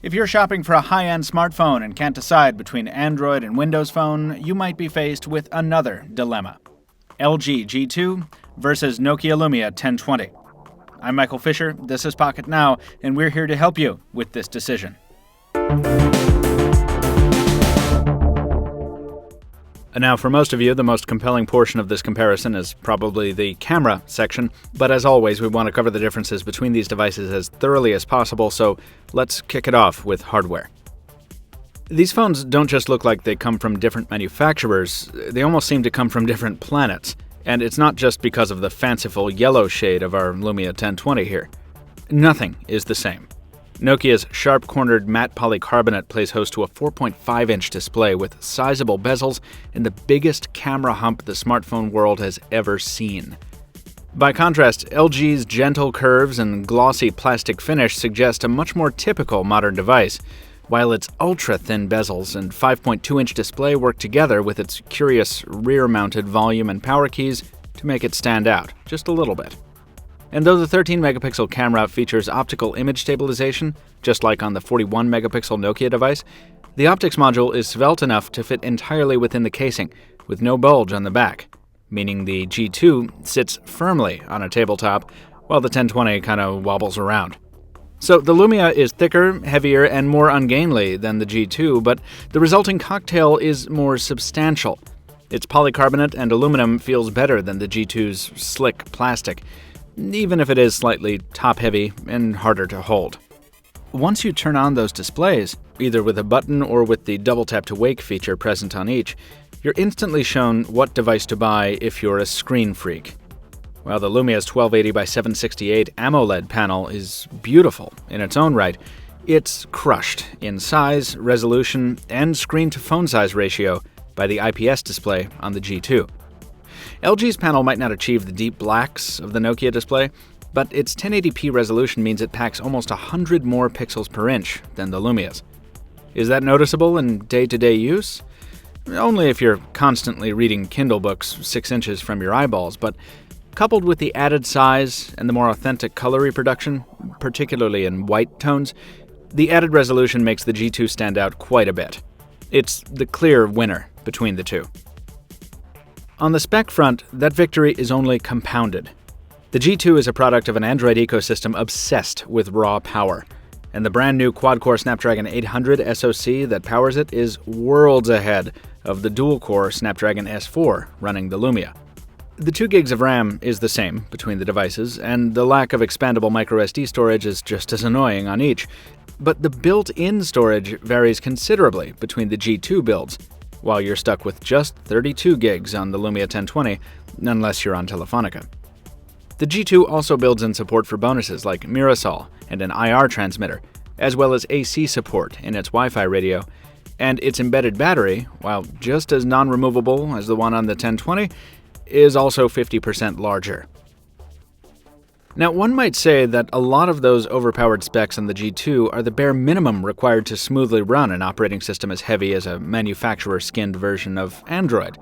If you're shopping for a high-end smartphone and can't decide between Android and Windows Phone, you might be faced with another dilemma. LG G2 versus Nokia Lumia 1020. I'm Michael Fisher, this is Pocketnow, and we're here to help you with this decision. And now, for most of you, the most compelling portion of this comparison is probably the camera section, but as always, we want to cover the differences between these devices as thoroughly as possible, so let's kick it off with hardware. These phones don't just look like they come from different manufacturers, they almost seem to come from different planets, and it's not just because of the fanciful yellow shade of our Lumia 1020 here. Nothing is the same. Nokia's sharp-cornered matte polycarbonate plays host to a 4.5-inch display with sizable bezels and the biggest camera hump the smartphone world has ever seen. By contrast, LG's gentle curves and glossy plastic finish suggest a much more typical modern device, while its ultra-thin bezels and 5.2-inch display work together with its curious rear-mounted volume and power keys to make it stand out just a little bit. And though the 13-megapixel camera features optical image stabilization, just like on the 41-megapixel Nokia device, the optics module is svelte enough to fit entirely within the casing, with no bulge on the back, meaning the G2 sits firmly on a tabletop, while the 1020 kind of wobbles around. So the Lumia is thicker, heavier, and more ungainly than the G2, but the resulting cocktail is more substantial. Its polycarbonate and aluminum feels better than the G2's slick plastic, even if it is slightly top-heavy and harder to hold. Once you turn on those displays, either with a button or with the double tap to wake feature present on each, you're instantly shown what device to buy if you're a screen freak. While the Lumia's 1280 by 768 AMOLED panel is beautiful in its own right, it's crushed in size, resolution, and screen-to-phone size ratio by the IPS display on the G2. LG's panel might not achieve the deep blacks of the Nokia display, but its 1080p resolution means it packs almost 100 more pixels per inch than the Lumia's. Is that noticeable in day-to-day use? Only if you're constantly reading Kindle books 6 inches from your eyeballs, but coupled with the added size and the more authentic color reproduction, particularly in white tones, the added resolution makes the G2 stand out quite a bit. It's the clear winner between the two. On the spec front, that victory is only compounded. The G2 is a product of an Android ecosystem obsessed with raw power, and the brand new quad-core Snapdragon 800 SoC that powers it is worlds ahead of the dual-core Snapdragon S4 running the Lumia. The 2 gigs of RAM is the same between the devices, and the lack of expandable microSD storage is just as annoying on each, but the built-in storage varies considerably between the G2 builds, while you're stuck with just 32 gigs on the Lumia 1020, unless you're on Telefonica. The G2 also builds in support for bonuses like Mirasol and an IR transmitter, as well as AC support in its Wi-Fi radio, and its embedded battery, while just as non-removable as the one on the 1020, is also 50% larger. Now, one might say that a lot of those overpowered specs on the G2 are the bare minimum required to smoothly run an operating system as heavy as a manufacturer-skinned version of Android.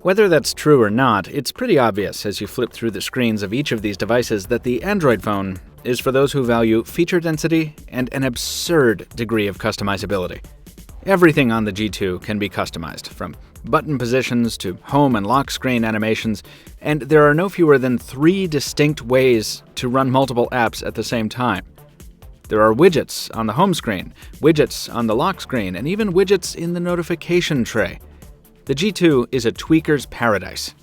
Whether that's true or not, it's pretty obvious as you flip through the screens of each of these devices that the Android phone is for those who value feature density and an absurd degree of customizability. Everything on the G2 can be customized, from button positions to home and lock screen animations, and there are no fewer than 3 distinct ways to run multiple apps at the same time. There are widgets on the home screen, widgets on the lock screen, and even widgets in the notification tray. The G2 is a tweaker's paradise.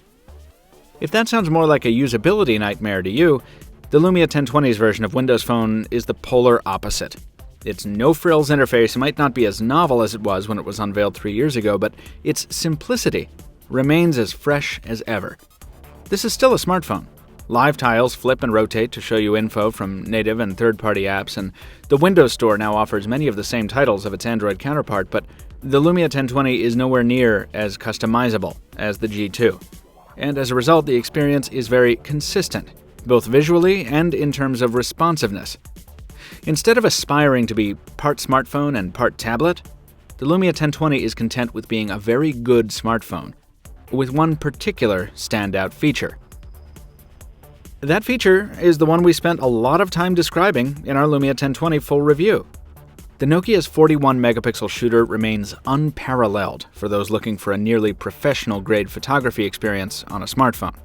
If that sounds more like a usability nightmare to you, the Lumia 1020's version of Windows Phone is the polar opposite. Its no-frills interface might not be as novel as it was when it was unveiled 3 years ago, but its simplicity remains as fresh as ever. This is still a smartphone. Live tiles flip and rotate to show you info from native and third-party apps, and the Windows Store now offers many of the same titles of its Android counterpart, but the Lumia 1020 is nowhere near as customizable as the G2. And as a result, the experience is very consistent, both visually and in terms of responsiveness. Instead of aspiring to be part smartphone and part tablet, the Lumia 1020 is content with being a very good smartphone, with one particular standout feature. That feature is the one we spent a lot of time describing in our Lumia 1020 full review. The Nokia's 41-megapixel shooter remains unparalleled for those looking for a nearly professional-grade photography experience on a smartphone.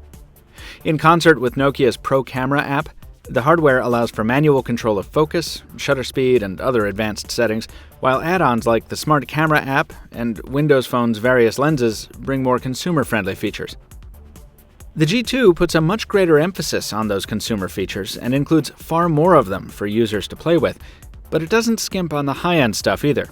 In concert with Nokia's Pro Camera app, the hardware allows for manual control of focus, shutter speed, and other advanced settings, while add-ons like the Smart Camera app and Windows Phone's various lenses bring more consumer-friendly features. The G2 puts a much greater emphasis on those consumer features and includes far more of them for users to play with, but it doesn't skimp on the high-end stuff either.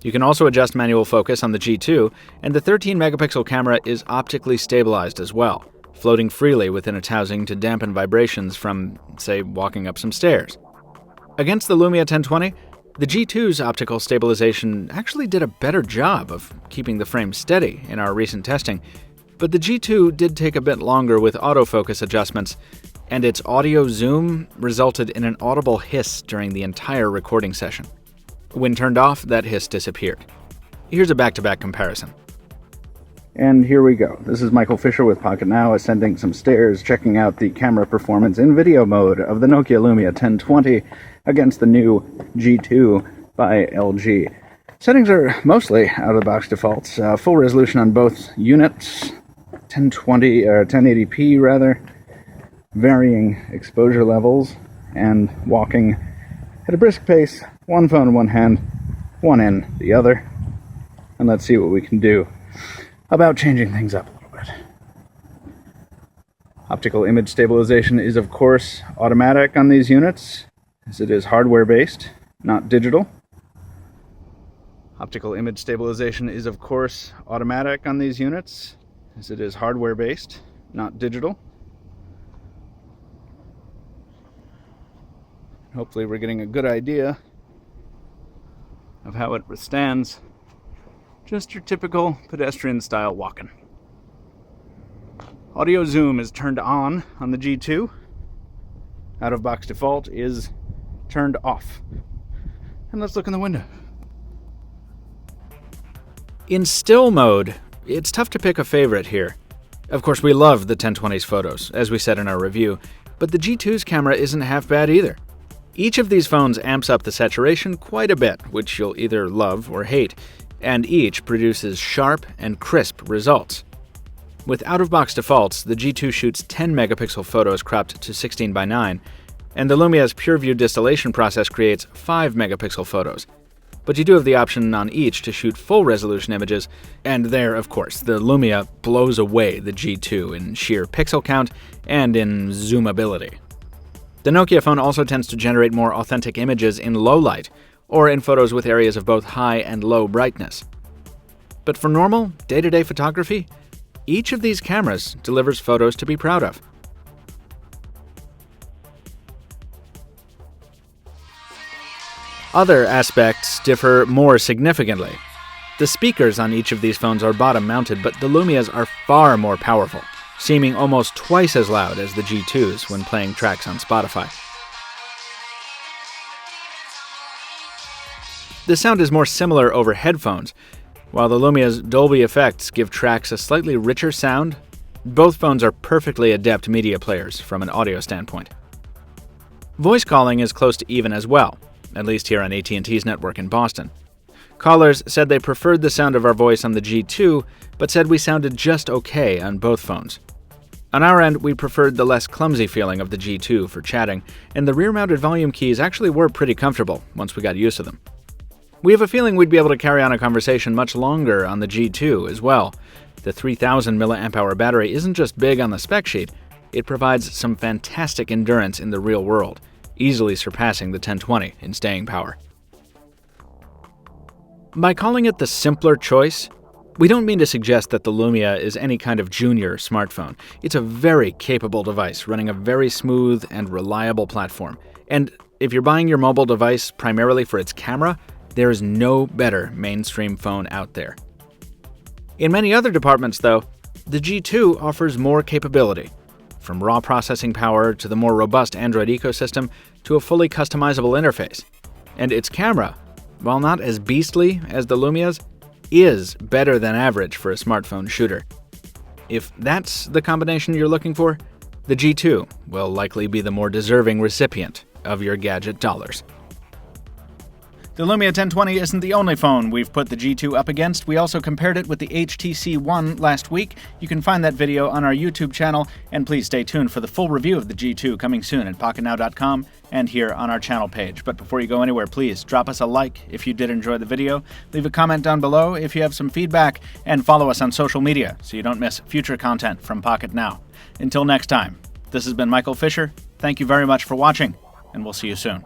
You can also adjust manual focus on the G2, and the 13-megapixel camera is optically stabilized as well, floating freely within its housing to dampen vibrations from, say, walking up some stairs. Against the Lumia 1020, the G2's optical stabilization actually did a better job of keeping the frame steady in our recent testing, but the G2 did take a bit longer with autofocus adjustments, and its audio zoom resulted in an audible hiss during the entire recording session. When turned off, that hiss disappeared. Here's a back-to-back comparison. And here we go. This is Michael Fisher with Pocketnow, ascending some stairs, checking out the camera performance in video mode of the Nokia Lumia 1020 against the new G2 by LG. Settings are mostly out-of-the-box defaults. Full resolution on both units, 1080p rather, varying exposure levels, and walking at a brisk pace, one phone in one hand, one in the other. And let's see what we can do about changing things up a little bit. Optical image stabilization is, of course, automatic on these units, as it is hardware-based, not digital. Optical image stabilization is, of course, automatic on these units, as it is hardware-based, not digital. Hopefully we're getting a good idea of how it withstands just your typical pedestrian-style walking. Audio zoom is turned on the G2. Out-of-box default is turned off. And let's look in the window. In still mode, it's tough to pick a favorite here. Of course, we love the 1020's photos, as we said in our review, but the G2's camera isn't half bad either. Each of these phones amps up the saturation quite a bit, which you'll either love or hate, and each produces sharp and crisp results. With out-of-box defaults, the G2 shoots 10-megapixel photos cropped to 16:9, and the Lumia's PureView distillation process creates 5-megapixel photos. But you do have the option on each to shoot full-resolution images, and there, of course, the Lumia blows away the G2 in sheer pixel count and in zoomability. The Nokia phone also tends to generate more authentic images in low light, or in photos with areas of both high and low brightness. But for normal, day-to-day photography, each of these cameras delivers photos to be proud of. Other aspects differ more significantly. The speakers on each of these phones are bottom-mounted, but the Lumias are far more powerful, seeming almost twice as loud as the G2's when playing tracks on Spotify. The sound is more similar over headphones. While the Lumia's Dolby effects give tracks a slightly richer sound, both phones are perfectly adept media players from an audio standpoint. Voice calling is close to even as well, at least here on AT&T's network in Boston. Callers said they preferred the sound of our voice on the G2, but said we sounded just okay on both phones. On our end, we preferred the less clumsy feeling of the G2 for chatting, and the rear-mounted volume keys actually were pretty comfortable once we got used to them. We have a feeling we'd be able to carry on a conversation much longer on the G2 as well. The 3000 mAh battery isn't just big on the spec sheet, it provides some fantastic endurance in the real world, easily surpassing the 1020 in staying power. By calling it the simpler choice, we don't mean to suggest that the Lumia is any kind of junior smartphone. It's a very capable device running a very smooth and reliable platform. And if you're buying your mobile device primarily for its camera, there is no better mainstream phone out there. In many other departments, though, the G2 offers more capability, from raw processing power to the more robust Android ecosystem to a fully customizable interface. And its camera, while not as beastly as the Lumia's, is better than average for a smartphone shooter. If that's the combination you're looking for, the G2 will likely be the more deserving recipient of your gadget dollars. The Lumia 1020 isn't the only phone we've put the G2 up against. We also compared it with the HTC One last week. You can find that video on our YouTube channel, and please stay tuned for the full review of the G2 coming soon at Pocketnow.com and here on our channel page. But before you go anywhere, please drop us a like if you did enjoy the video, leave a comment down below if you have some feedback, and follow us on social media so you don't miss future content from Pocketnow. Until next time, this has been Michael Fisher. Thank you very much for watching, and we'll see you soon.